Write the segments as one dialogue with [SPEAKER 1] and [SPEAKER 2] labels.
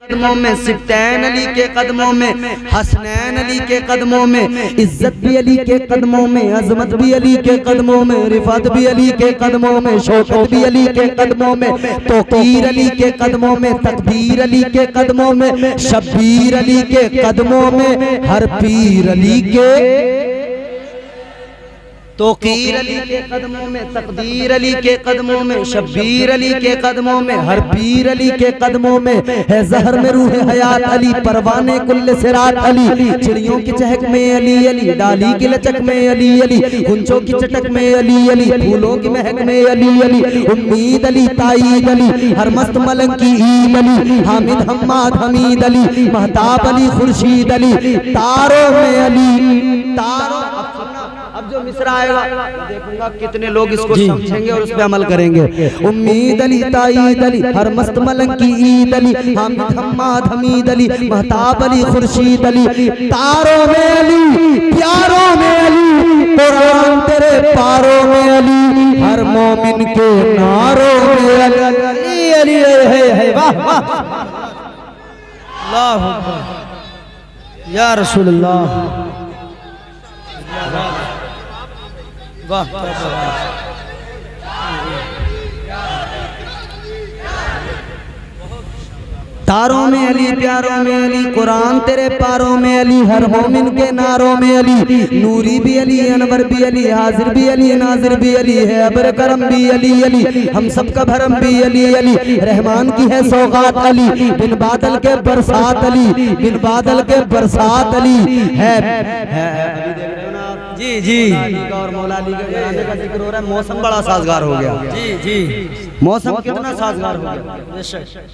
[SPEAKER 1] कदमों में, सिब्तैन अली के कदमों में, हसनैन अली के कदमों में, इज्जत भी अली के कदमों में, अजमत भी अली के कदमों में, रिफत भी अली के कदमों में, शौकत भी अली के कदमों में, तौकीर अली के कदमों में, तकदीर अली के कदमों में, शब्बीर अली के कदमों में, हर पीर अली के, तौकीर अली के कदमों में, तकदीर अली के कदमों में, शब्बीर अली के कदमों में, हर पीर अली के कदमों में है जहर में रूह हयात अली, परवाने कुल्ले सिरात अली, चिड़ियों की चहक में अली अली, डाली की लचक में अली अली, गुंजों की चटक में अली अली, फूलों की महक में अली अली, उम्मीद अली ताईद अली, हर मस्त मलंग की ईद अली, हामिद हम्माद हमीद अली, महताब अली खुर्शीद अली, तारों में अली, तारों। अब जो मिसरा आएगा देखूंगा कितने लोग इसको समझेंगे और उस पे अमल करेंगे। उम्मीद अली ताईद अली, हर मस्त मलंग की ईद अली, हामिद हम्माद हमीद अली, महताब अली खुर्शीद अली, तारों में अली, प्यारों में अली, कुरान तेरे पारों में अली, हर मोमिन के नारों में अली अली है। वाह वाह अल्लाह या रसूल अल्लाह, वाह तारों में अली, प्यारों में अली, कुरान तेरे पारों में अली, हर मोमिन के नारों में अली, नूरी भी अली, अनवर भी अली, हाजिर भी अली, नाजिर भी अली है, अबर करम भी अली अली, हम सबका भरम भी अली अली, रहमान की है सौगात अली, बिन बादल के बरसात अली, बिन बादल के बरसात अली है। जी जी और मौला अली के घराने का जिक्र हो रहा है, मौसम बड़ा साजगार हो गया। जी जी मौसम कितना साजगार हो गया।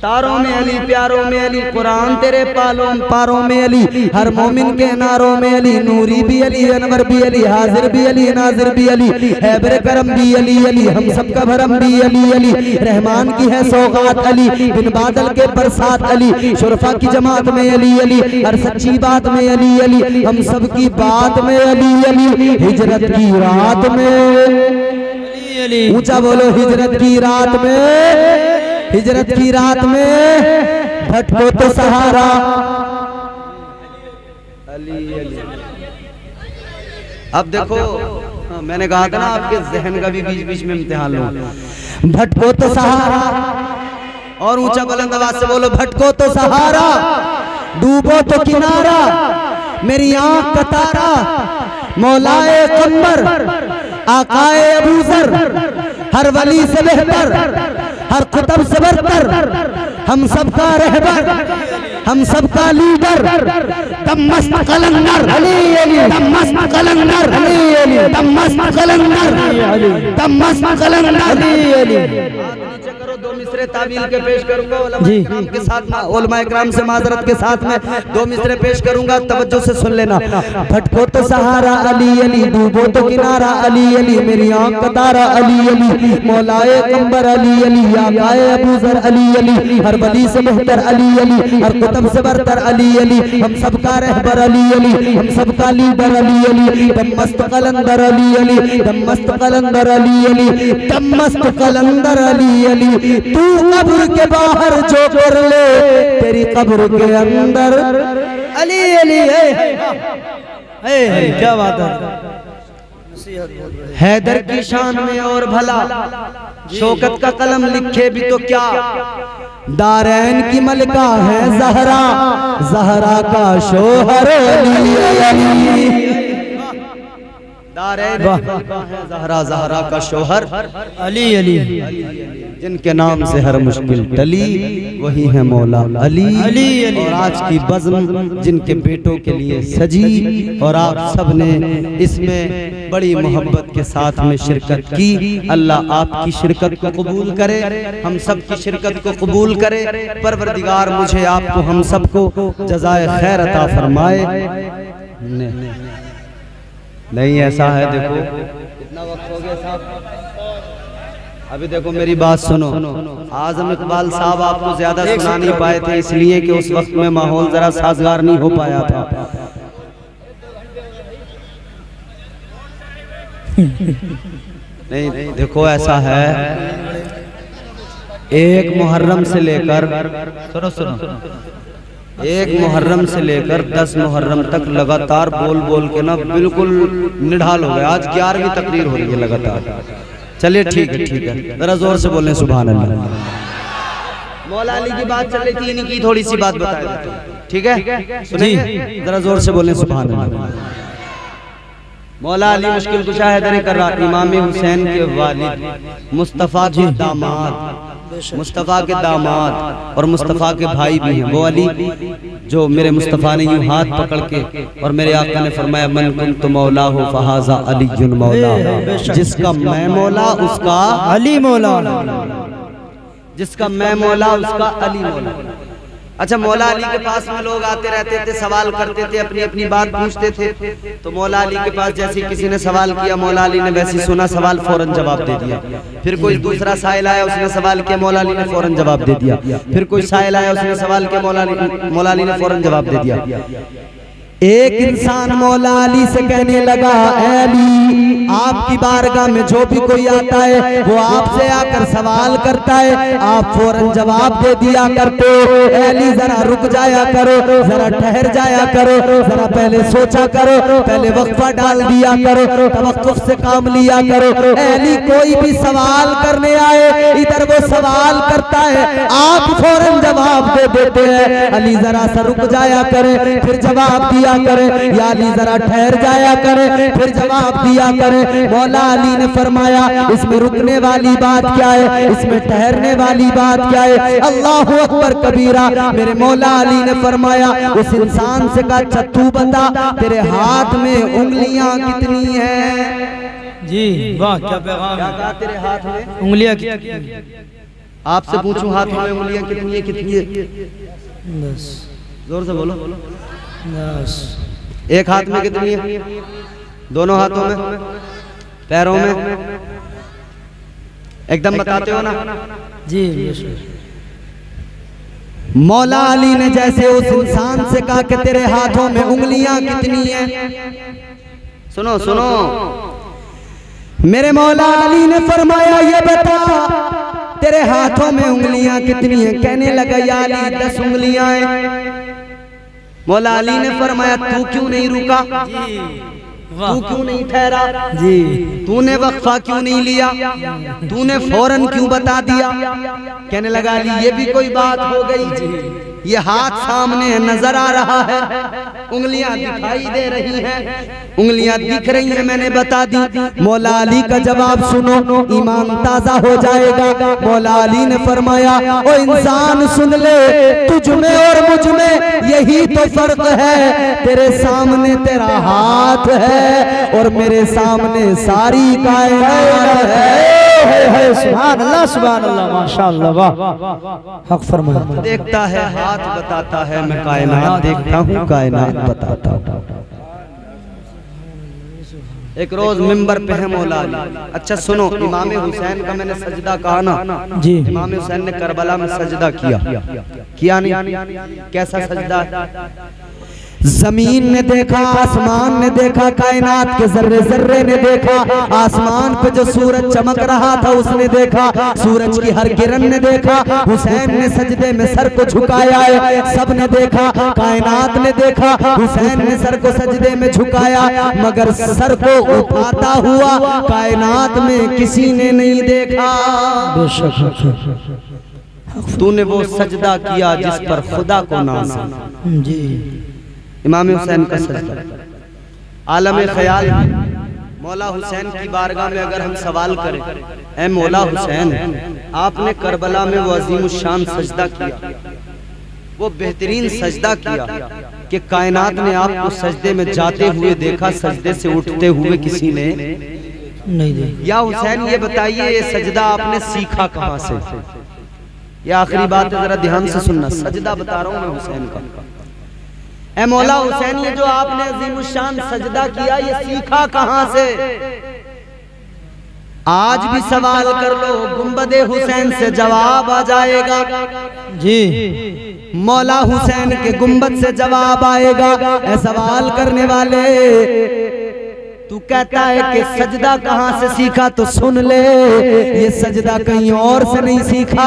[SPEAKER 1] तारों में अली, प्यारों में अली, कुरान तेरे पारों में अली, हर मोमिन के नारों में अली, नूरी भी अली, अनवर भी अली, हाजिर भी अली, नाजिर भी अली, हैबर करम भी अली अली, हम सबका भरम भी अली अली, रहमान की है सौगात अली, बिन बादल के बरसात अली, शुरफा की जमात में अली अली, हर सच्ची बात में अली अली, हम सबकी बात में अली अली, हिजरत की रात में, ऊंचा बोलो, हिजरत की रात में, हिजरत की रात में भटको तो सहारा अली अली। अब देखो मैंने कहा था ना आपके जहन का भी बीच बीच में इम्तिहान लो, भटको तो सहारा, और ऊंचा बुलंद आवाज से बोलो, भटको तो सहारा, डूबो तो किनारा, मेरी आंख का तारा, मौलाए कम्बर, आकाए अबूजर, हर वली से बेहतर, हर कुतब से बरतर, हम सबका रहबर, हम सबका लीडर, दमस्त कलंदर अली अली, दमस्त कलंदर अली अली, दमस्त कलंदर दमस्त कलंदर अली अली। दो मिसरे तावील के पेश करूंगा उलमा के साथ, उलमा इकराम से माजरत के साथ में दो मिसरे पेश करूंगा, तवज्जो से सुन लेना। भटको तो सहारा अली अली, डूबो तो किनारा अली अली, मेरी आंख का तारा अली अली, मौलाए कंबर अली अली, आकाए अबूजर अली अली, हर वली से बेहतर अली अली, हर कुतब से बरतर अली अली, हम सबका रहबर अली अली, हम सबका लीडर अली अली, दमस्त कलंदर अली अली, दमस्त कलंदर अली अली, दमस्त कलंदर अली अली, तू कब्र के बाहर जो कर ले, तेरी कब्र के अंदर अली अली है। क्या बात है, हैदर की शान में और भला, शौकत का कलम लिखे भी तो क्या, दारैन की मलिका है जहरा, जहरा का शोहर अली अली, दारैन है जहरा, जहरा का शोहर अली अली, जिनके नाम से हर मुश्किल टली, वही है मौला अली अली। और आज की बज़्म जिनके बेटों के लिए सजी, और आप सब ने इसमें बड़ी मोहब्बत के साथ में शिरकत की, अल्लाह आपकी शिरकत को कबूल करे, हम सब की शिरकत को कबूल करे। परवरदिगार मुझे आपको हम सबको जज़ाए खैर अता फरमाए। नहीं ऐसा है, देखो कितना वक्त हो गया साहब, अभी देखो मेरी बात सुनो। आजम इकबाल साहब आपको ज्यादा सुना नहीं पाए थे, इसलिए कि उस वक्त में माहौल जरा साजगार नहीं हो पाया था। नहीं देखो ऐसा है, एक मुहर्रम से लेकर सुनो एक मुहर्रम से लेकर 10 मुहर्रम तक लगातार बोल बोल के ना बिल्कुल निढाल हो गए। आज 11वीं तकरीर हो रही है लगातार। चलिए ठीक है, जरा जोर से बोलें सुभान अल्लाह। मौला अली की बात चल रही थी, इन्हीं की थोड़ी सी बात बताए, ठीक है सुनिए, जरा जोर से बोलें सुभान अल्लाह। मौला अली मुश्किल कुशा हैदर कर्रार इमाम हुसैन के वालिद, मुस्तफ़ा के दामाद, मुस्तफ़ा के दामाद और मुस्तफ़ा के भाई भी हैं वो अली, जो मेरे मुस्तफ़ा ने यूं हाथ पकड़ के और मेरे आका ने फरमाया मन कुन्तु मौला हो फहाजा अलीयुन मौला, जिसका मैं मौला उसका अली मौला, जिसका मैं मौला उसका अली मौला। अच्छा, मौला अली के पास में लोग आते रहते थे, सवाल करते थे, अपनी अपनी बात पूछते थे। तो मौला अली के पास जैसे किसी ने सवाल किया, मौला अली ने वैसे सुना सवाल, फौरन जवाब दे दिया। फिर कोई दूसरा साइल आया, उसने सवाल किया, मौला अली ने फौरन जवाब दे दिया। फिर कोई साइल आया, उसने सवाल किया, मौला अली ने फौरन जवाब दे दिया। एक इंसान मौला अली से कहने लगा, ऐ अली, आपकी बारगाह में जो भी कोई आता है वो आपसे आकर सवाल करता है, आप फौरन जवाब दे दिया करते हो। ऐ अली जरा रुक जाया करो, जरा ठहर जाया करो, जरा पहले सोचा करो, पहले वक्फा डाल दिया करो, तवक्कुफ से काम लिया करो। ऐ अली, कोई भी सवाल करने आए इधर वो सवाल करता है, आप फौरन जवाब दे देते हैं। अली जरा सा रुक जाया करे, फिर जवाब दिया करे, या अली जरा ठहर जाया करे, फिर जवाब दिया करे। मौला अली ने फरमाया, इसमें रुकने वाली बात क्या है, इसमें ठहरने वाली बात क्या है? अल्लाहु अकबर कबीरा। मेरे मौला अली ने फरमाया, उस इंसान से कहा, चत्तू बता तेरे हाथ में उंगलियां कितनी हैं?
[SPEAKER 2] जी वाह, क्या पैगाम।
[SPEAKER 1] क्या कहा, तेरे हाथ में
[SPEAKER 2] उंगलियां?
[SPEAKER 1] आपसे पूछूं हाथ में उंगलियां कितनी है? कितनी है?
[SPEAKER 2] 10।
[SPEAKER 1] जोर से बोलो।
[SPEAKER 2] 10।
[SPEAKER 1] एक हाथ में कितनी है? दोनों हाथों में, पैरों में, एकदम बताते हो ना?
[SPEAKER 2] जी।
[SPEAKER 1] मौला अली ने जैसे उस इंसान से कहा कि तेरे हाथों में उंगलियां कितनी हैं, सुनो सुनो, मेरे मौला अली ने फरमाया, ये बता तेरे हाथों में उंगलियां कितनी हैं? कहने लगा, या अली 10 उंगलियां हैं। मौला अली ने फरमाया, तू क्यों नहीं रुका? तू क्यों नहीं ठहरा?
[SPEAKER 2] जी।
[SPEAKER 1] तूने वक्फा क्यों नहीं लिया? तूने फौरन क्यों बता दिया? कहने लगा, अली ये भी कोई बात हो गई? ये हाथ सामने नजर आ रहा है, उंगलियां दिखाई दे रही हैं, उंगलियां दिख रही हैं, मैंने बता दी। मौला अली का जवाब सुनो, ईमान ताजा हो जाएगा। मौला अली ने फरमाया, ओ इंसान सुन ले, तुझ में और मुझ में यही तो फर्क है, तेरे सामने तेरा हाथ है और मेरे सामने सारी कायनात है।
[SPEAKER 2] सुभान अल्लाह, सुभान अल्लाह, माशाअल्लाह, वाह, हक फरमाया।
[SPEAKER 1] देखता है हाथ बताता है, मैं कायनात देखता हूँ, कायनात बताता हूँ। एक रोज मिंबर पे है मौला अली। अच्छा सुनो, इमाम हुसैन का मैंने सजदा कहा ना
[SPEAKER 2] जी।
[SPEAKER 1] इमाम हुसैन ने करबला में सजदा किया नहीं? कैसा सजदा? जमीन ने देखा, आसमान ने देखा, कायनात के जर्रे जर्रे ने देखा। आसमान पे जो सूरज चमक रहा था उसने देखा, सूरज की हर किरण ने देखा। हुसैन ने सजदे में सर को झुकाया है, सब ने देखा, कायनात ने देखा। हुसैन ने सर को सजदे में झुकाया, मगर सर को उठाता हुआ कायनात में किसी ने नहीं देखा। तूने वो सजदा किया जिस पर खुदा को नाज है।
[SPEAKER 2] जी।
[SPEAKER 1] इमाम हुसैन का सजदा आलम ख्याल। मौला हुसैन की बारगाह में अगर हम सवाल करें, ऐ मौला हुसैन, आपने करबला में वो अजीम शान सजदा किया, वो बेहतरीन सजदा किया कि कायनात ने आपको सजदे में जाते हुए देखा, सजदे से उठते हुए किसी ने
[SPEAKER 2] नहीं देखा।
[SPEAKER 1] या हुसैन ये बताइए, ये सजदा आपने सीखा कहाँ से? ये आखिरी बात है, जरा ध्यान से सुनना, सजदा बता रहा हूँ मैं हुसैन का। ऐ मौला हुसैन, ये जो आपने अजीमुशान सजदा किया, ये सीखा कहां से? आज भी सवाल कर लो, गुंबदे हुसैन से जवाब आ जाएगा।
[SPEAKER 2] जी।
[SPEAKER 1] मौला हुसैन के गुंबद से जवाब आएगा। ऐ सवाल करने वाले, तू कहता है कि सजदा कहाँ से सीखा, तो सुन ले, ये सजदा कहीं और से नहीं सीखा,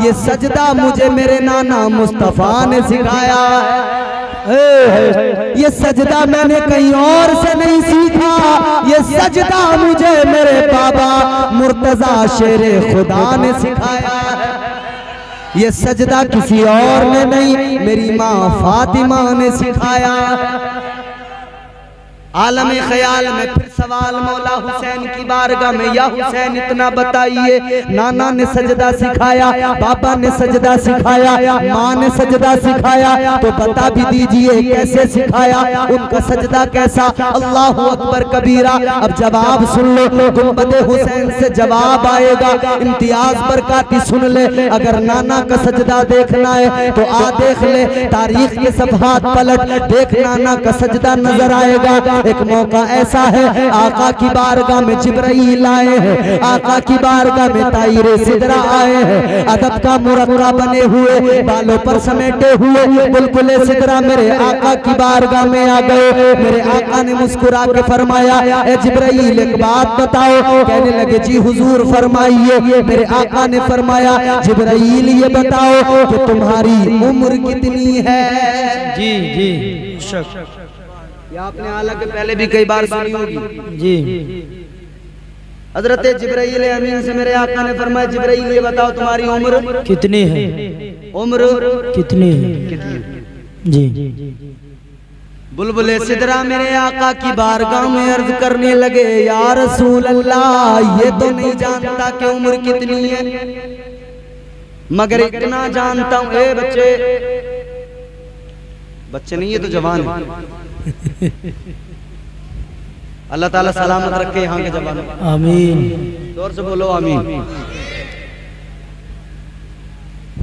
[SPEAKER 1] ये सजदा मुझे मेरे नाना मुस्तफा ने सिखाया है। ये सजदा मैंने कहीं और से नहीं सीखा, ये सजदा मुझे मेरे बाबा मुर्तजा शेरे खुदा ने सिखाया है। ये सजदा किसी और ने नहीं, मेरी माँ फातिमा ने सिखाया। आलम ख्याल में फिर सवाल मौला हुसैन की बारगाह में, या हुसैन इतना बताइए, नाना ने सजदा सिखाया, बाबा ने सजदा सिखाया, माँ ने सजदा सिखाया, तो बता भी दीजिए कैसे सिखाया, उनका सजदा कैसा। अल्लाह अकबर कबीरा। अब जवाब सुन लो, गुंबदे हुसैन से जवाब आएगा। इम्तियाज बरकाती सुन ले, अगर नाना का सजदा देखना है तो आ देख ले, तारीख के सफहात पलट देख, नाना का सजदा नजर आएगा। एक मौका ऐसा है, आका की बारगाह में जिब्राइल आए हैं, आका की बारगाह में ताईरे सिदरा आए हैं, अदब का मुरक्का बने हुए, बालों पर समेटे हुए बुलबुले सिदरा मेरे आका की बारगाह में आ गए। मेरे आका ने मुस्कुरा के फरमाया, ए जिब्राइल एक बात बताओ। कहने लगे जी हुजूर फरमाइए। मेरे आका ने फरमाया, जिब्राइल ये बताओ कि तुम्हारी उम्र कितनी है।
[SPEAKER 2] जी जी
[SPEAKER 1] ये आपने हालांकि पहले भी कई बार सुनी होगी
[SPEAKER 2] जी।
[SPEAKER 1] हजरत जिब्राइल अमीन से मेरे आका ने फरमाया, जिब्राइल ये बताओ तुम्हारी उम्र
[SPEAKER 2] कितनी है,
[SPEAKER 1] उम्र
[SPEAKER 2] कितनी है जी।
[SPEAKER 1] बुलबुले सिदरा मेरे आका की बारगाह में अर्ज करने लगे, या रसूल अल्लाह ये तो नहीं जानता कि उम्र कितनी है, मगर इतना जानता हूँ। ए बच्चे, बच्चे नहीं, ये तो जवान है। अल्लाह ताला सलामत रखे यहाँ के जवान।
[SPEAKER 2] आमीन।
[SPEAKER 1] जोर से बोलो आमीन।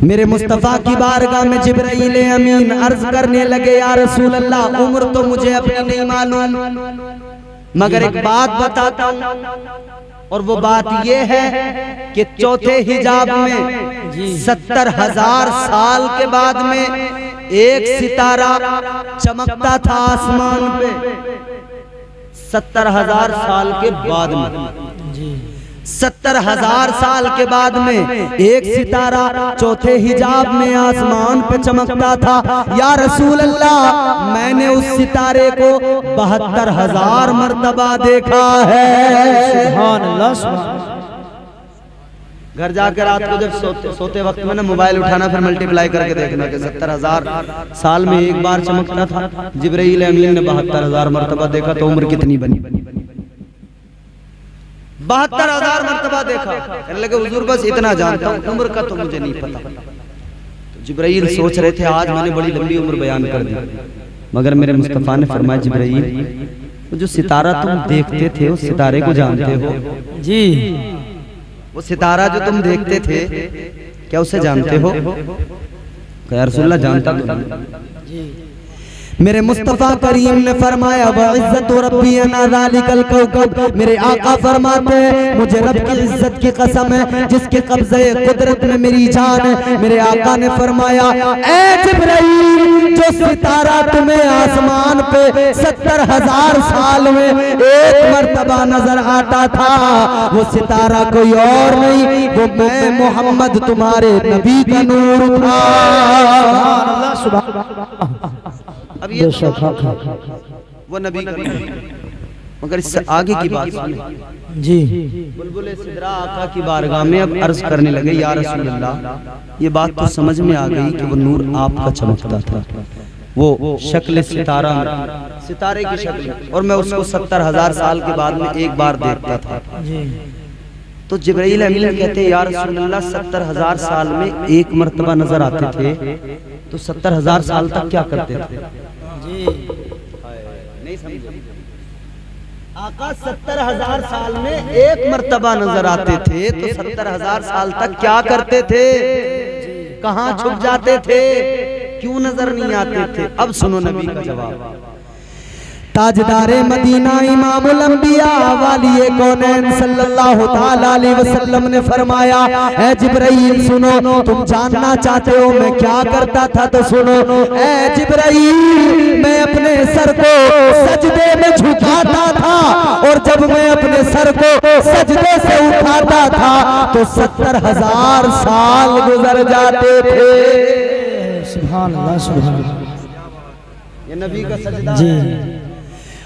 [SPEAKER 1] मेरे मुस्तफा की बारगाह में जिब्राइल अमीन अर्ज करने लगे, या रसूल अल्लाह उम्र तो मुझे अपनी नहीं मालूम, मगर एक बात बताता हूँ, और वो बात ये है कि चौथे हिजाब में 70,000 साल के बाद में एक सितारा चमकता था आसमान पे। 70,000 साल के बाद में, 70,000 साल के बाद में एक सितारा चौथे हिजाब में आसमान पे चमकता था। या रसूल अल्लाह मैंने उस सितारे को 72,000 मर्तबा देखा है।
[SPEAKER 2] सुभान अल्लाह, सुभान।
[SPEAKER 1] घर जाकर रात को जब सोते वक्त में ना मोबाइल उठाना, फिर मल्टीप्लाई करके देखना कि 70,000 साल में एक बार चमकता था। जिब्राइल अमीन ने 72,000 मर्तबा देखा, तो उम्र कितनी बनी? 72,000 मर्तबा देखा। कहने लगे हुजूर बस इतना जानता हूँ, उम्र का तो मुझे नहीं पता। तो जिब्राइल सोच रहे थे आज मैंने बड़ी लंबी उम्र बयान कर दी, मगर मेरे मुस्तफा ने फरमाया, जिब्राइल वो जो सितारा तुम देखते थे उस सितारे को जानते हो?
[SPEAKER 2] जी।
[SPEAKER 1] वो सितारा जो तुम देखते थे क्या उसे जानते हो? या रसूल अल्लाह जानता तो नहीं। मेरे मुस्तफा करीम ने फरमाया, वइज़्ज़त रब्बी अना ज़ालिकल कौकब। मेरे आका फरमाते हैं, मुझे रब की इज्जत की कसम है जिसके कब्ज़े कुदरत में मेरी जान है। मेरे आका ने फरमाया, ए जिब्राइल जो सितारा तुम्हें आसमान पे 70,000 साल में एक मर्तबा नजर आता था, वो सितारा कोई और नहीं, वो मैं मोहम्मद तुम्हारे नबी का नूर था। अब ये वो नबी का, मगर इससे आगे की बात
[SPEAKER 2] जी।
[SPEAKER 1] बुलबुले सिदरा आका की बारगाह में अब अर्ज करने लगे, या रसूल अल्लाह ये बात तो समझ में आ गई कि वो नूर आपका चमकता था, वो शक्ल सितारा, सितारे की शक्ल, और मैं उसको 70,000 साल के बाद में एक बार देखता था। तो जिब्राइल अमीन कहते हैं, या रसूल अल्लाह 70,000 साल में एक मर्तबा नजर आते थे, तो 70,000 साल तक क्या करते थे? नहीं समझे आका, 70,000 साल में एक मर्तबा नजर आते थे, तो 70,000 साल तक क्या करते थे? कहाँ छुप जाते थे? क्यों नजर नहीं आते थे? अब सुनो नबी का जवाब। ताजदारे मदीना इमामुल अंबिया वालिए कौनैन सल्लल्लाहु ताला अलैहि वसल्लम ने फरमाया, ऐ जिब्राइल सुनो, तुम जानना चाहते हो मैं क्या करता था तो सुनो। ऐ जिब्राइल, मैं अपने सर को सजदे में झुकाता था और जब मैं अपने सर को सजदे से उठाता था तो 70,000 साल गुजर जाते थे।
[SPEAKER 2] सुभान अल्लाह, सुभान अल्लाह।
[SPEAKER 1] ये नबी का सजदा
[SPEAKER 2] जी।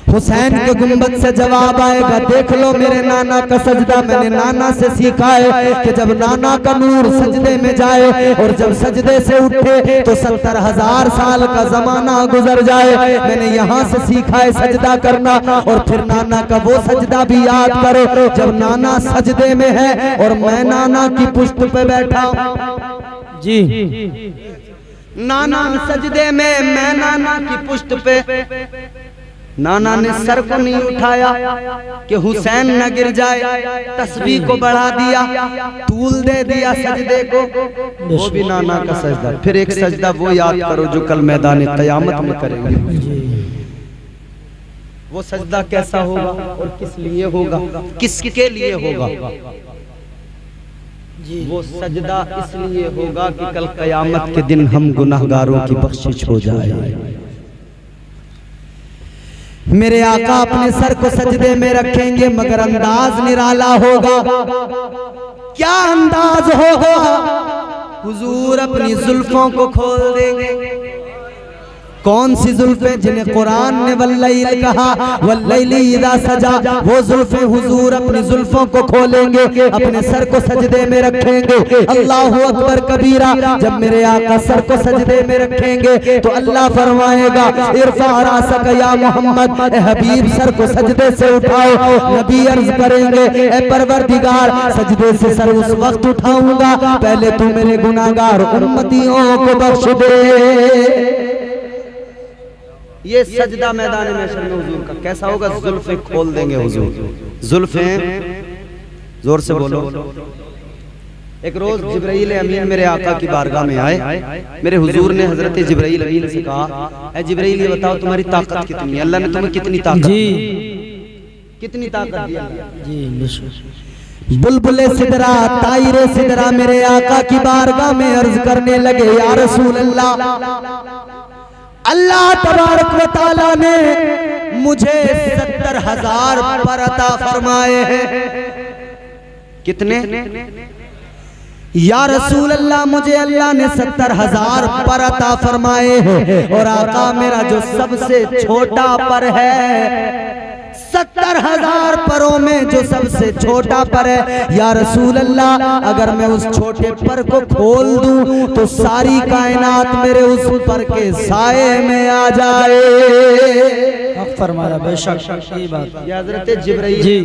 [SPEAKER 1] हुसैन के गुंबद से जवाब आएगा, देख लो मेरे नाना का सजदा मैंने नाना से सीखा है कि जब नाना का नूर सजदे में जाए और जब सजदे से उठे तो 70,000 साल का जमाना गुजर जाए। मैंने यहाँ से सीखा है सजदा करना। और फिर नाना का वो सजदा भी याद करो जब नाना सजदे में है और मैं नाना की पुष्ट पे बैठा हूं।
[SPEAKER 2] जी।
[SPEAKER 1] नाना सजदे में, मैं नाना की पुष्ट पे। नाना ने सर को नहीं उठाया कि हुसैन न गिर जाए, तस्बीह को बढ़ा दिया, तूल दे दिया सजदे को। वो भी नाना का सजदा। फिर एक सजदा वो याद करो जो कल मैदान क़यामत में करेंगे। वो सजदा कैसा होगा और किस लिए होगा, किसके लिए होगा? वो सजदा इसलिए होगा कि कल क़यामत के दिन हम गुनाहगारों की बख्शिश हो जाए। मेरे आका अपने सर को सजदे में रखेंगे मगर अंदाज निराला होगा। क्या अंदाज होगा? हुजूर अपनी जुल्फों को खोल देंगे। कौन सी जुल्फें जिन्हें कुरान ने वल्लैल कहा, वल्लैली इज़ा सजा, वो जुल्फें हुजूर अपनी जुल्फों को खोलेंगे, अपने सर को सजदे में रखेंगे। अल्लाहु अकबर कबीरा। जब मेरे आका सर को सजदे में रखेंगे तो अल्लाह फरमाएगा, इरफा रासक या मोहम्मद, ए हबीब सर को सजदे से उठाओ। नबी अर्ज करेंगे, ए परवरदिगार सजदे से सर उस वक्त उठाऊंगा पहले तू मेरे गुनाहगार उम्मतियों को बख्श दे। ये सजदा मैदान महशर में हुजूर का कैसा होगा? जुल्फें खोल देंगे हुजूर। जुल्फें, जोर से बोलो। एक रोज जिब्राइल अमीन मेरे आका की बारगाह में आए। मेरे हुजूर ने हजरत जिब्राइल अमीन से कहा, ऐ जिब्राइल ये बताओ तुम्हारी ताकत कितनी है? अल्लाह ने तुम्हें कितनी ताकत दी? कितनी ताकत दी? जी। बुलबुले सिदरा, तायरे सिदरा मेरे आका की बारगाह में अर्ज करने लगे, या रसूल अल्लाह, अल्लाह तबारक व तआला ने मुझे 70,000 पर अता फरमाए हैं। कितने? या रसूल अल्लाह, मुझे अल्लाह ने 70,000 पर अता फरमाए हैं और आका मेरा जो सबसे छोटा पर है, 70,000 परों में जो सबसे छोटा पर है, या रसूल अल्लाह अगर मैं उस छोटे पर को खोल दूं तो सारी कायनात मेरे उस पर के साए में आ जाए। फरमाया बेशक ये बात ये हजरत जिब्राइल जी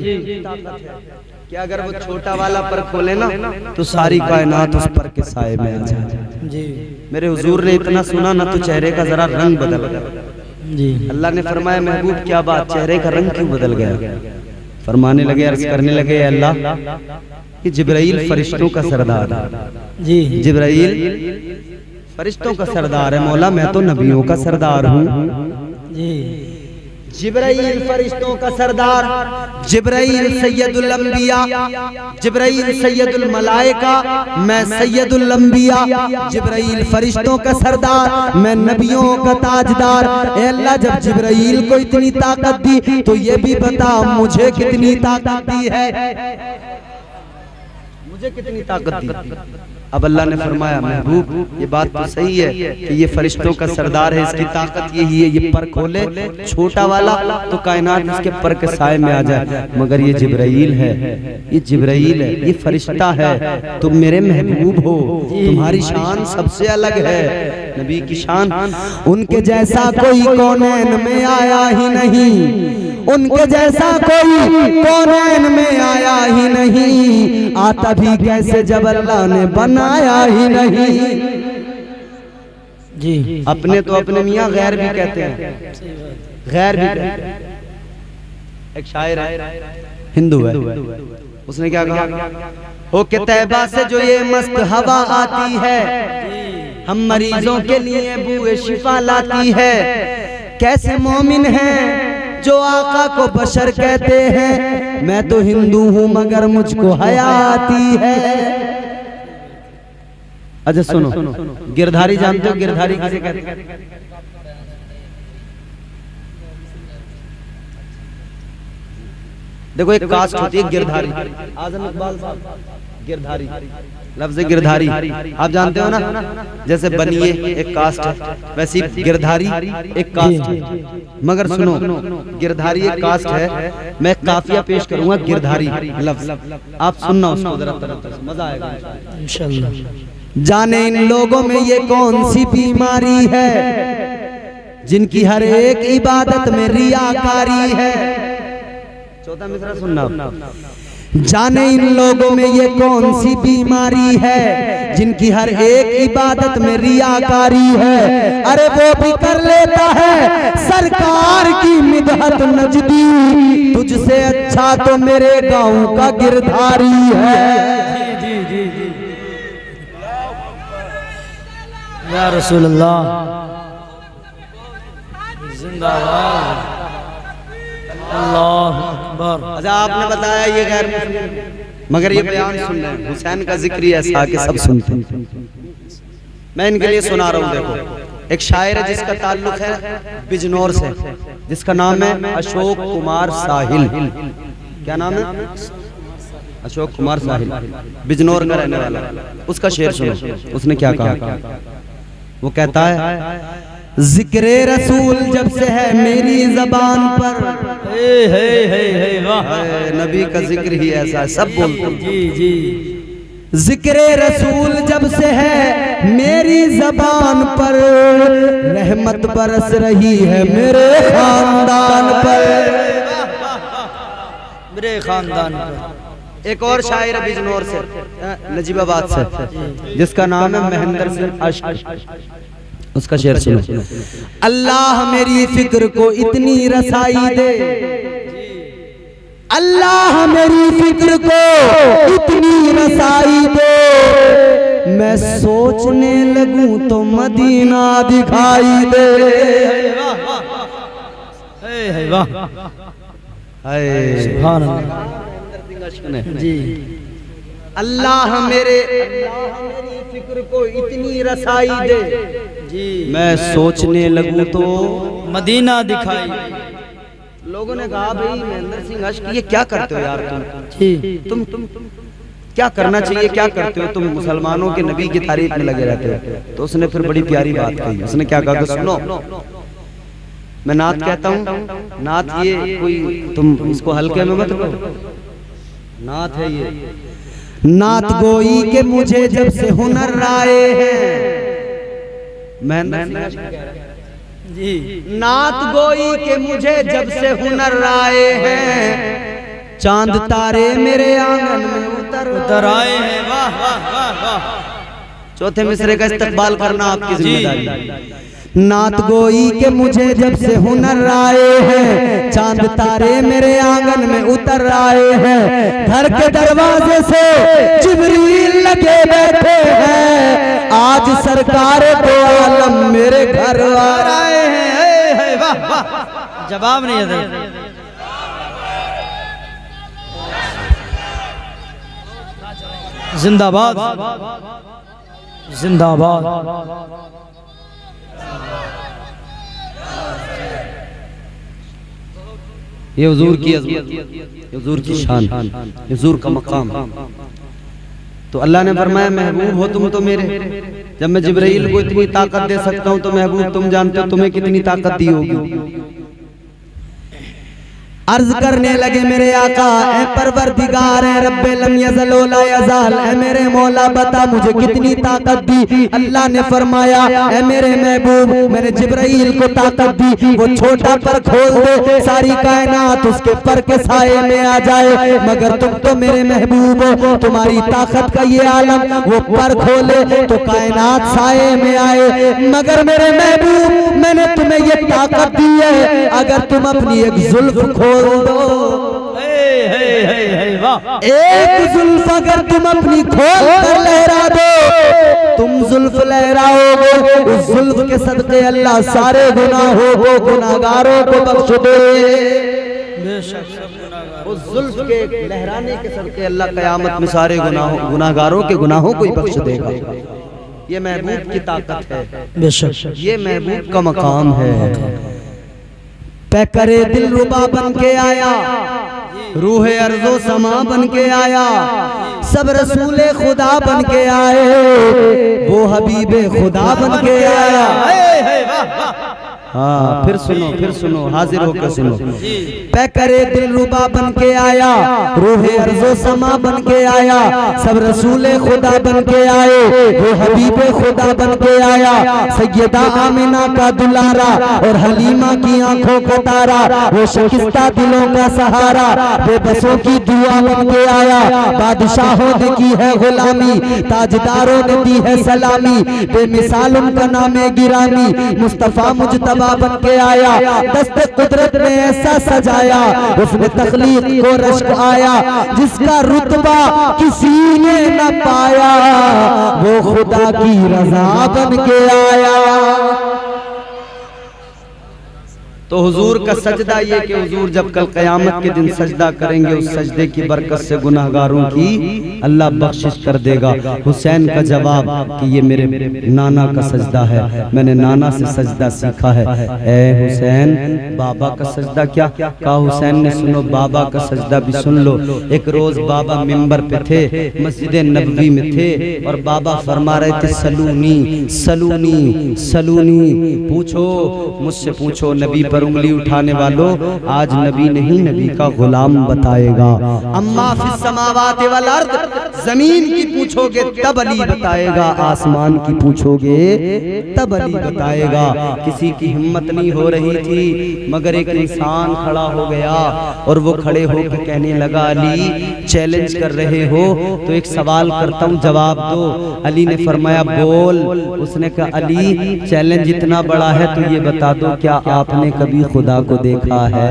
[SPEAKER 1] कि अगर वो छोटा वाला पर खोले ना तो सारी कायनात उस पर के साए में आ जाए। जी मेरे हुजूर ने इतना सुना ना तो चेहरे का जरा रंग बदल गया। जी अल्लाह ने फरमाया, महबूब क्या बात, चेहरे का रंग क्यों बदल गया? फरमाने लगे, अर्ज करने लगे, अल्लाह कि जिब्राइल फरिश्तों का सरदार है। जी जिब्राइल फरिश्तों का सरदार है मौला, मैं तो नबियों का सरदार हूँ। जी जिब्राइल फरिश्तों का सरदार, जिब्राइल सैयदुल अंबिया, जिब्राइल सैयदुल मलाइका, मैं सैयदुल अंबिया। जिब्राइल फरिश्तों का सरदार, मैं नबियों का ताजदार। ए अल्लाह जब जिब्राइल को इतनी ताकत दी तो ये भी बता मुझे कितनी ताकत दी है, मुझे कितनी ताकत दी? अब अल्लाह ने फरमाया, महबूब ये बात तो सही है कि ये फरिश्तों का सरदार है, इसकी ताकत यही है, ये पर खोले छोटा वाला तो कायनात इसके पर के साए में आ जाए, मगर ये जिब्राइल है, ये जिब्राइल है, ये फरिश्ता है, तुम मेरे महबूब हो, तुम्हारी शान सबसे अलग है। नबी की शान, उनके जैसा कोई कौनैन में आया ही नहीं, उनके जैसा कोई कौनैन में आया ही नहीं, आता भी कैसे जब अल्लाह ने बनाया ही नहीं। जी अपने तो अपने मियाँ गैर भी कहते हैं, गैर भी कहते हैं। एक शायर है, हिंदू है, उसने क्या कहा, हो के तैबा से जो ये मस्त हवा आती है, हम मरीजों के लिए बूए शिफा लाती है। कैसे मोमिन है जो आका को बशर कहते हैं। मैं तो हिंदू हूं मगर मुझको हया आती है। अच्छा सुनो, गिरधारी जानते हो? गिरधारी किसे कहते हैं? देखो एक कास्ट होती है गिरधारी। आजम इकबाल साहब गिरधारी, लफ्ज गिरधारी आप जानते हो ना? जैसे बनिए एक कास्ट है, वैसे ही गिरधारी एक कास्ट है। मगर सुनो, गिरधारी एक कास्ट है। मैं काफिया पेश करूंगा गिरधारी लफ्ज, आप सुनना उसको जरा, मजा आएगा इंशाल्लाह। जाने इन लोगों में ये कौन सी बीमारी है, जिनकी हर एक इबादत में रियाकारी है। चौथा मिसरा सुनना। जाने इन लोगों में ये कौन सी बीमारी है, जिनकी हर एक इबादत में रियाकारी है। अरे वो भी कर लेता है सरकार की मिदहत नजदी, तुझसे अच्छा तो मेरे गांव का गिरधारी है।
[SPEAKER 2] जी जी जी या रसूल अल्लाह जिंदाबाद अल्लाह अकबर।
[SPEAKER 1] अच्छा आपने बताया ये गैर, मगर ये बयान सुन रहे हैं, हुसैन का जिक्र ही ऐसा कि सब सुनते हैं। मैं इनके लिए सुना रहा हूँ। देखो एक शायर है जिसका ताल्लुक है बिजनौर से, जिसका नाम है अशोक कुमार साहिल। क्या नाम है? अशोक कुमार साहिल, बिजनौर का रहने वाला। उसका शेर सुनो, उसने क्या कहा। वो कहता है जिक्रे रसूल जब से है मेरी जबान पर, नबी का जिक्र ही ऐसा है, सब बोलते हैं।
[SPEAKER 2] जी जी
[SPEAKER 1] जिक्रे रसूल जब से है मेरी जबान पर, रहमत बरस रही है मेरे खानदान पर,
[SPEAKER 2] मेरे खानदान पर।
[SPEAKER 1] एक और शायर है बिजनौर से, नजीबाबाद से, जिसका नाम है महेंद्र सिंह अश्क। उसका शेर सुनो। अल्लाह मेरी फिक्र को इतनी रसाई दे, अल्लाह मेरी फिक्र को इतनी रसाई दे, मैं सोचने लगूं तो मदीना दिखाई दे।
[SPEAKER 2] सुभान अल्लाह जी।
[SPEAKER 1] अल्लाह मेरी फिक्र को इतनी रसाई दे जी, मैं सोचने लगूं तो
[SPEAKER 2] मदीना दिखाई।
[SPEAKER 1] लोगों ने कहा भाई महेंद्र सिंह अश्क ये क्या करते हो यार तुम क्या करना चाहिए, क्या करते हो तुम, मुसलमानों के नबी की तारीफ में लगे रहते हो। तो उसने फिर बड़ी प्यारी बात कही। उसने क्या कहा, सुनो मैं नात कहता हूँ, नात ये कोई तुम इसको हल्के में मत लो, नात है ये। नात गोई के मुझे जब से हुनर आए हैं,
[SPEAKER 2] जी
[SPEAKER 1] नात गोई के मुझे जब से हुनर आए हैं, चांद तारे मेरे आंगन में उतर
[SPEAKER 2] आए हैं। वाह वाह वाह वाह।
[SPEAKER 1] चौथे मिसरे का इस्तकबाल करना आपकी जिम्मेदारी। नात गोई के मुझे जब से हुनर आए हैं, चांद तारे मेरे आंगन में उतर आए हैं। घर के दरवाजे से जिब्रील लगे बैठे हैं, आज सरकार दो आलम मेरे घर आ रहे हैं।
[SPEAKER 2] वाह वाह, जवाब नहीं है। जिंदाबाद जिंदाबाद।
[SPEAKER 1] ये हुजूर की अज़मत, ये हुजूर की शान, ये हुजूर का मकाम। तो अल्लाह ने फरमाया महबूब हो तुम तो मेरे, जब मैं जिब्राइल को इतनी ताकत दे सकता हूँ तो महबूब तुम जानते हो तुम्हें कितनी ताकत दी होगी। अर्ज करने लगे मेरे आका, ए परवरदिगार है रब्बे लम यज़ल ला यज़ाल, ए मेरे मौला बता मुझे कितनी ताकत दी। अल्लाह ने फरमाया ए मेरे महबूब मैंने जिब्राइल को ताकत दी, वो छोटा पर खोल दे सारी कायनात उसके पर के साये में आ जाए। मगर तुम तो मेरे महबूब हो, तुम्हारी ताकत का ये आलम, वो पर खोले तो कायनात साये में आए। मगर मेरे महबूब मैंने तुम्हें ये ताकत दी है, अगर तुम अपनी एक जुल्फ खोल दो,
[SPEAKER 2] वाह।
[SPEAKER 1] एक जुल्फ अगर तुम अपनी खोल कर लहरा दो, तुम जुल्फ लहराओगे, उस जुल्फ के सदके अल्लाह सारे गुनाहों को, गुनाहगारों को बख्श दे। उस जुल्फ के लहराने के सदके अल्लाह कयामत में सारे गुनाहगारों के गुनाहों को ही बख्श देगा। ये महबूब की ताकत है,
[SPEAKER 2] बेशक
[SPEAKER 1] ये महबूब का मकाम है। पैकरे दिल रुबा बन के आया, रूह अर्जो समा बन के आया, सब रसूले खुदा बन के आए, वो हबीबे खुदा बन के आया। हाँ फिर सुनो हाजिर होकर सुनो। पैकरे दिल रुबा बन के आया, रूह अर्जो समा बन के आया, सब रसूले खुदा बन के आए, वो हबीबे खुदा बन के आया। सैयदा आमिना का दुलारा और हलीमा की आंखों का तारा, वो शिकस्ता दिलों का सहारा, बेबसों की दुआ बन के आया। बादशाहों ने की है गुलामी, ताजदारों ने दी है सलामी, बेमिसाल उनका नाम है गिरामी, मुस्तफा मुजतबा बन के आया। दस्ते कुदरत ने ऐसा सजाया, उसने तखलीक को रश्क आया, जिसका रुतबा किसी ने न पाया, वो खुदा की रजा बन के आया। तो हुजूर का सजदा ये कि हुजूर जब कल क़यामत के दिन सजदा करेंगे, उस सजदे की बरकत से गुनाहगारों की अल्लाह बख्शिश कर देगा। हुसैन का जवाब कि ये मेरे नाना का सजदा है, मैंने नाना से सजदा सीखा है। ए हुसैन, बाबा का सजदा क्या? कहा हुसैन ने सुनो, बाबा का सजदा भी सुन लो। एक रोज बाबा मिंबर पे थे, मस्जिद नबवी में थे, और बाबा फरमा रहे थे सलूनी सलूनी सलूनी, पूछो मुझसे पूछो। नबी पर उंगली उठाने वालों, आज नबी नहीं नबी का गुलाम बताएगा। अम्मा फिस समावाति वल अर्द, जमीन की पूछोगे तब अली बताएगा, आसमान की पूछोगे तब अली बताएगा। किसी की हिम्मत नहीं हो रही थी, मगर एक इंसान खड़ा हो गया और वो खड़े होकर कहने लगा, अली चैलेंज कर रहे हो तो एक सवाल करता हूँ, जवाब दो। अली ने फरमाया बोल। उसने कहा अली चैलेंज इतना बड़ा है तो ये बता दो, क्या आपने कभी खुदा को देखा है?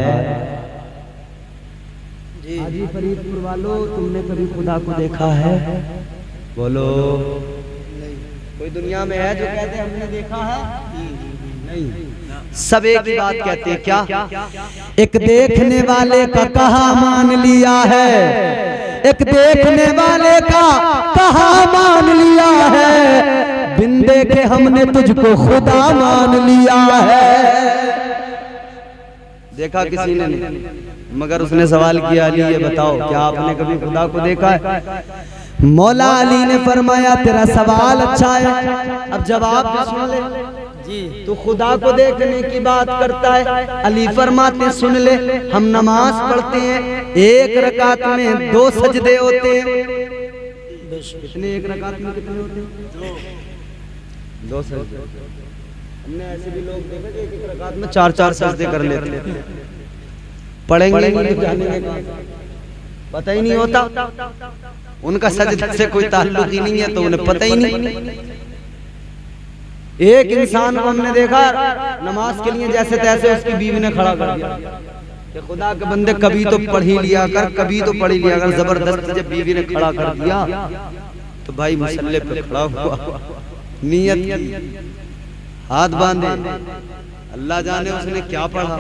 [SPEAKER 1] हाजी फरीदपुर वालों, तुमने कभी खुदा को देखा है? बोलो। कोई दुनिया में है जो कहते हैं हमने देखा है? नहीं। सब एक ही बात कहते हैं, क्या? एक देखने वाले का कहा मान लिया है, एक देखने वाले का कहा मान लिया है, बिन देखे हमने तुझको खुदा मान लिया है। देखा किसी ने नहीं, मगर उसने सवाल किया, अली ये बताओ क्या आपने कभी खुदा को देखा है? मौला अली ने फरमाया तेरा सवाल अच्छा है, अब जवाब भी सुन ले जी। तू खुदा को देखने की बात करता है। अली फरमाते सुन ले, हम नमाज पढ़ते हैं, एक रकात में 2 सजदे होते हैं। कितने? एक रकात में कितने होते हैं? 2 सजदे। हमने ऐसे भी लोग देखे कि एक रकात में 4-4 सजदे कर लेते हैं। पढ़ेंगे पता ही नहीं होता, उनका सजदे से कोई ताल्लुक ही नहीं है, तो उन्हें पता ही नहीं। एक इंसान को हमने देखा नमाज के लिए जैसे तैसे उसकी बीवी ने खड़ा कर दिया कि खुदा के बंदे कभी तो पढ़ ही लिया कर, कभी तो पढ़ ही लिया कर। जबरदस्त जब बीवी ने खड़ा कर दिया तो भाई मसल्ले पे खड़ा हुआ, नियत हाथ बांधे, अल्लाह जाने उसने क्या पढ़ा,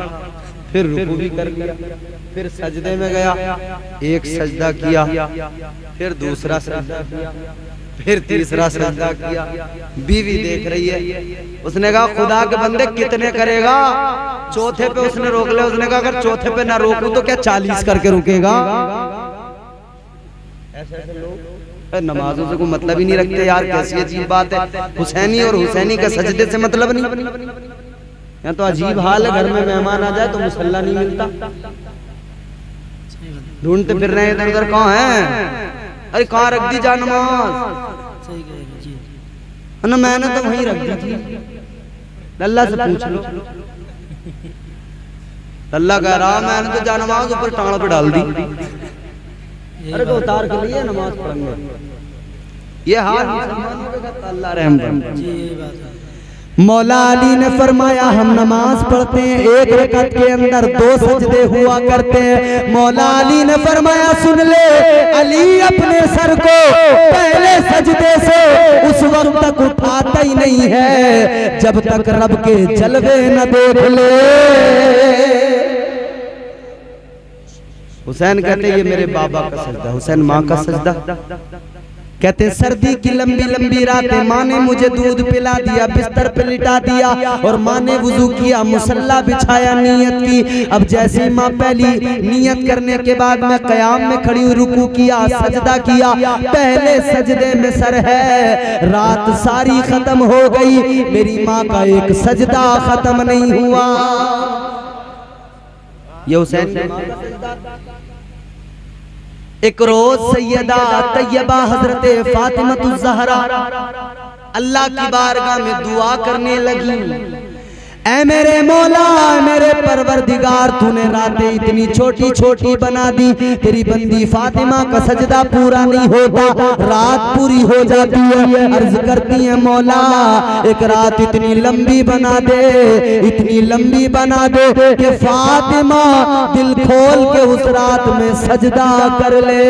[SPEAKER 1] फिर रुकू भी कर लिया, फिर सजदे में गया, एक सजदा किया, फिर दूसरा सजदा किया, फिर तीसरा सजदा किया। बीवी देख रही है, उसने कहा खुदा के बंदे कितने करेगा? चौथे पे उसने रोक लिया। उसने कहा अगर चौथे पे ना रोकूं तो क्या 40 करके रुकेगा? ऐसे लोग नमाजों से कोई मतलब ही नहीं रखते यार, कैसी अजीब बात है। हुसैनी और हुसैनी का सजदे से मतलब नहीं। यहाँ तो अजीब हाल है, घर में मेहमान आ जाए तो मुसल्ला नहीं मिलता, ढूंढते फिर रहे हैं इधर उधर, कहाँ है? अरे कहाँ रख दी जा नमाज? ना मैंने तो वहीं रख दी थी। अल्लाह से पूछ लो। अल्लाह कह रहा मैंने तो जा नमाज ऊपर टांग पे डाल दी। अरे तो उतार के लिए नमाज पढ़ेंगे, ये हाल मुसलमानों का, अल्लाह रहम करे। मौला अली ने फरमाया हम नमाज पढ़ते हैं, एक रकअत के अंदर 2 सजदे हुआ करते हैं। मौला अली ने फरमाया सुन ले अली, अपने सर को पहले सजदे से उस वक्त तक उठाता ही नहीं है जब तक रब के जलवे न देख ले। हुसैन कहते ये मेरे बाबा का सजदा, हुसैन माँ का सजदा। कहते सर्दी की लंबी लंबी रातें, माँ ने मुझे दूध पिला दिया, बिस्तर पे लिटा दिया और माँ ने वुजू किया, मुसल्ला बिछाया, नियत की। अब जैसे माँ पहली नियत करने के बाद मैं कयाम में खड़ी हुई, रुकू किया, सजदा किया, पहले सजदे में सर है। रात सारी खत्म हो गई, मेरी माँ का एक सजदा खत्म नहीं हुआ। ये हुसैन एक रोज सैयदा तैयबा हजरत फातिमा ज़हरा अल्लाह की बारगाह में दुआ करने लगी, ऐ मेरे मौला, मेरे परवरदिगार, तूने रातें इतनी छोटी छोटी बना दी, तेरी बंदी फातिमा का सजदा पूरा नहीं होता, रात पूरी हो जाती है। अर्ज करती है मौला एक रात इतनी लंबी बना दे, इतनी लंबी बना दे कि फातिमा दिल खोल के उस रात में सजदा कर ले।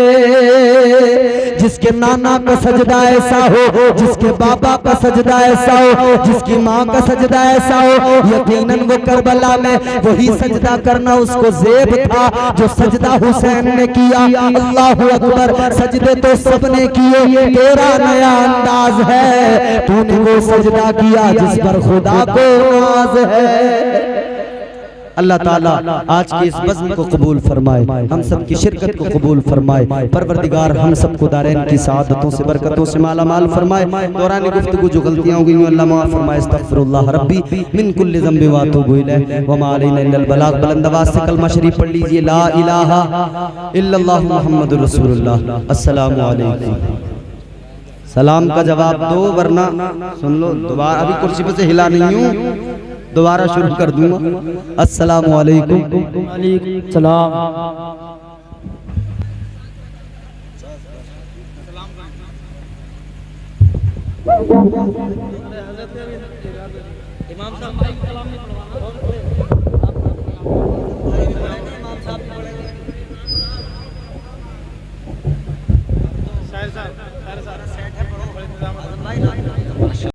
[SPEAKER 1] जिसके नाना का सजदा ऐसा हो, जिसके बाबा का सजदा ऐसा हो, जिसकी माँ का सजदा ऐसा हो, यकीनन वो करबला में वही सजदा करना उसको ज़ेब था जो सजदा हुसैन ने किया। अल्लाहु अकबर, सजदे तो सबने किए, तेरा नया अंदाज है, तूने वो सजदा किया जिस पर खुदा को नाज है। अल्लाह ताला आज की इस बज़्म को कबूल फरमाए, हम सब की शिरकत को कबूल फरमाए। परवरदिगार हम सबको दारैन की सआदतों से बरकतों से माला माल फरमाए। दौरान गुफ्तगू जो गलतियां हो गई अल्लाह माफ फरमाए। अस्तगफिरुल्लाह रब्बी मिन कुल्लि ज़ंबि व अतूबु इलैह व मा अलैना इल्लल बलाग। बुलंद आवाज़ से कलमा शरीफ पढ़ लीजिए, ला इलाहा इल्लल्लाह मुहम्मदुर रसूलुल्लाह। अस्सलामु अलैकुम। सलाम का जवाब दो वरना सुन लो, दोबारा अभी कुर्सी पर से हिला नहीं हूँ, दोबारा शुरू कर दूंगा। अस्सलामु अलैकुम।
[SPEAKER 2] वालेकुम सलाम।
[SPEAKER 3] इमाम साहब